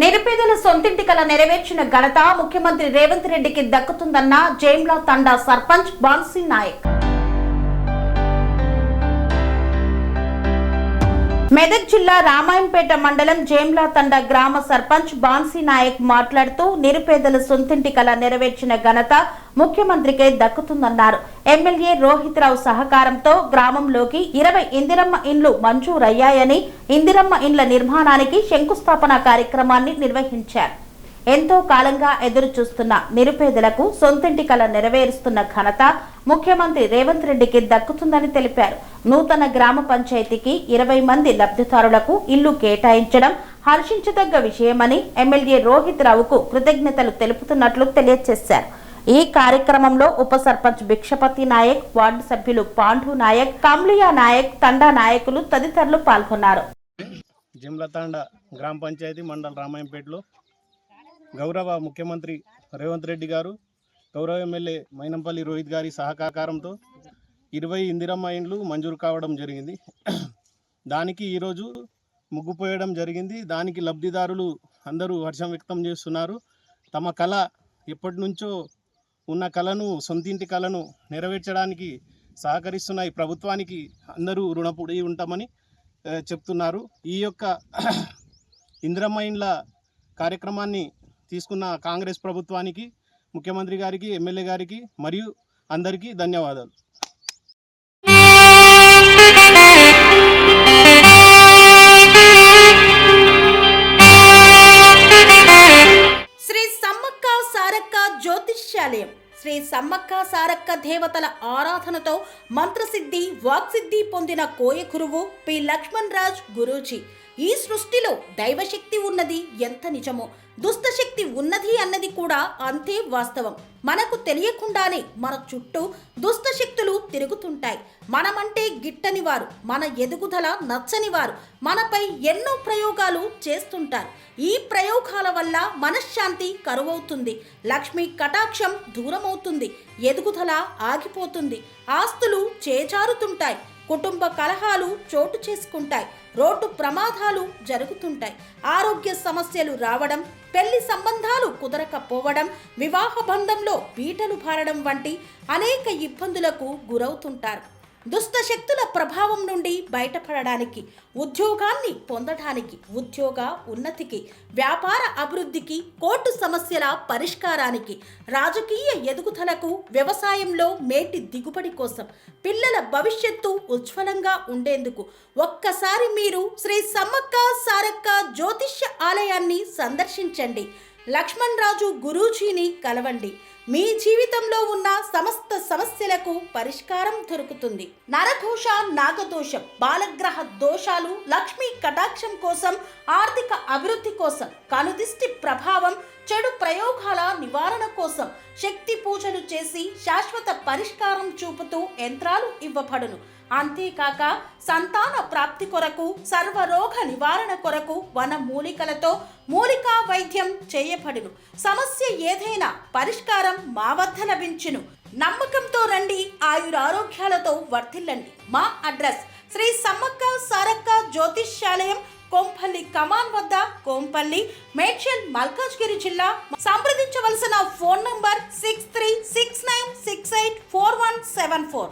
నిరుపేదల సొంతింటి కల నెరవేర్చిన ఘనత ముఖ్యమంత్రి రేవంత్ రెడ్డికి దక్కుతుందన్న జైమ్లా తండా సర్పంచ్ బాన్సీ నాయక్. మెదక్ జిల్లా రామాయంపేట మండలం జైమ్లా తండా గ్రామ సర్పంచ్ బాన్సీ నాయక్ మాట్లాడుతూ నిరుపేదల సొంతింటి కల నెరవేర్చిన ఘనత ముఖ్యమంత్రికే దక్కుతుందన్నారు. ఎమ్మెల్యే రోహిత్ రావు సహకారంతో గ్రామంలోకి 20 ఇందిరమ్మ ఇండ్లు మంజూరయ్యాయని, ఇందిరమ్మ ఇండ్ల నిర్మాణానికి శంకుస్థాపన కార్యక్రమాన్ని నిర్వహించారు. ఎంతో కాలంగా ఎదురు చూస్తున్న నిరుపేదలకు సొంతింటి కల నెరవేరుస్తున్న ఘనత ముఖ్యమంత్రి రేవంత్ రెడ్డికి దక్కుతుందని తెలిపారు. నూతన గ్రామ పంచాయతీకి 20 మంది లబ్ధిదారులకు ఇల్లు కేటాయించడం హర్షించదగ్గ విషయమని ఎమ్మెల్యే రోహిత్ రావుకు కృతజ్ఞతలు తెలుపుతున్నట్లు తెలియజేశారు. ఈ కార్యక్రమంలో ఉప సర్పంచ్ భిక్షపతి నాయక్, వార్డు సభ్యులు పాండు నాయక్, కమ్లియా నాయక్, తండా నాయకులు తదితరులు పాల్గొన్నారు. జిమ్లతాండ గ్రామ పంచాయతీ మండల రామాయంపేటలో గౌరవ ముఖ్యమంత్రి రేవంత్ రెడ్డి గారు, గౌరవ ఎమ్మెల్యే మైనంపల్లి రోహిత్ గారి సహకారంతో 20 ఇందిరమ్మ ఇండ్లు మంజూరు కావడం జరిగింది. దానికి ఈరోజు ముగ్గుపోయడం జరిగింది. దానికి లబ్ధిదారులు అందరూ హర్షం వ్యక్తం చేస్తున్నారు. తమ కళ ఎప్పటి నుంచో ఉన్న కళను, సొంతింటి కళను నెరవేర్చడానికి సహకరిస్తున్న ఈ ప్రభుత్వానికి అందరూ రుణపడి ఉంటామని చెప్తున్నారు. ఈ యొక్క ఇందిరమ్మ ఇండ్ల కార్యక్రమాన్ని తీసుకున్న కాంగ్రెస్ ప్రభుత్వానికి, ముఖ్యమంత్రి గారికి, ఎమ్మెల్యే గారికి మరియు అందరికీ ధన్యవాదాలు. శ్రీ సమ్మక్క సారక్క జ్యోతిష్యాలయం శ్రీ సమ్మక్క సారక్క దేవతల ఆరాధనతో మంత్రసిద్ధి, వాక్సిద్ధి పొందిన కోయ గురువు పి లక్ష్మణ్ రాజ్ గురూజీ. ఈ సృష్టిలో దైవశక్తి ఉన్నది ఎంత నిజమో, దుష్టశక్తి ఉన్నది అన్నది కూడా అంతే వాస్తవం. మనకు తెలియకుండానే మన చుట్టూ దుష్టశక్తులు తిరుగుతుంటాయి. మనమంటే గిట్టని వారు, మన ఎదుగుదల నచ్చని వారు మనపై ఎన్నో ప్రయోగాలు చేస్తుంటారు. ఈ ప్రయోగాల వల్ల మనశ్శాంతి కరువవుతుంది, లక్ష్మీ కటాక్షం దూరమవుతుంది, ఎదుగుదల ఆగిపోతుంది, ఆస్తులు చేజారుతుంటాయి, కుటుంబ కలహాలు చోటు చేసుకుంటాయి, రోడ్డు ప్రమాదాలు జరుగుతుంటాయి, ఆరోగ్య సమస్యలు రావడం, పెళ్లి సంబంధాలు కుదరకపోవడం, వివాహ బంధంలో పీటలు భారడం వంటి అనేక ఇబ్బందులకు గురవుతుంటారు. దుష్ట శక్తుల ప్రభావం నుండి బయటపడడానికి, ఉద్యోగాన్ని పొందడానికి, ఉద్యోగ ఉన్నతికి, వ్యాపార అభివృద్ధికి, కోర్టు సమస్యల పరిష్కారానికి, రాజకీయ ఎదుగుదలకు, వ్యవసాయంలో మేటి దిగుబడి కోసం, పిల్లల భవిష్యత్తు ఉజ్వలంగా ఉండేందుకు ఒక్కసారి మీరు శ్రీ సమ్మక్క సారక్క జ్యోతిష్య ఆలయాన్ని సందర్శించండి. లక్ష్మణ్ రాజు గురూజీని కలవండి. మీ జీవితంలో ఉన్న సమస్త సమస్యలకు పరిష్కారం దొరుకుతుంది. నరదోష, నాగదోషం, బాలగ్రహ దోషాలు, లక్ష్మీ కటాక్షం కోసం, ఆర్థిక అభివృద్ధి కోసం, కనుదిష్టి ప్రభావం, చెడు ప్రయోగాల నివారణ కోసం శక్తి పూజలు చేసి శాశ్వత పరిష్కారం చూపుతూ యంత్రాలు ఇవ్వబడును. అంతేకాక సంతాన ప్రాప్తి కొరకు, సర్వరోగ నివారణ కొరకు వన మూలికలతో మూలికా వైద్యం చేయబడును. సమస్య ఏదైనా పరిష్కారం మా వద్ద లభించును. నమ్మకంతో రండి, ఆయురారోగ్యాలతో వర్ధిల్లండి. మా అడ్రస్ శ్రీ సమ్మక్క సారక్క జ్యోతిష్యాలయం, కొంపల్లి కమాన్ వద్ద, కొంపల్లి, మేడ్చల్, మల్కాజ్గిరి జిల్లా. సంప్రదించవలసిన ఫోన్ నంబర్ 6369684174.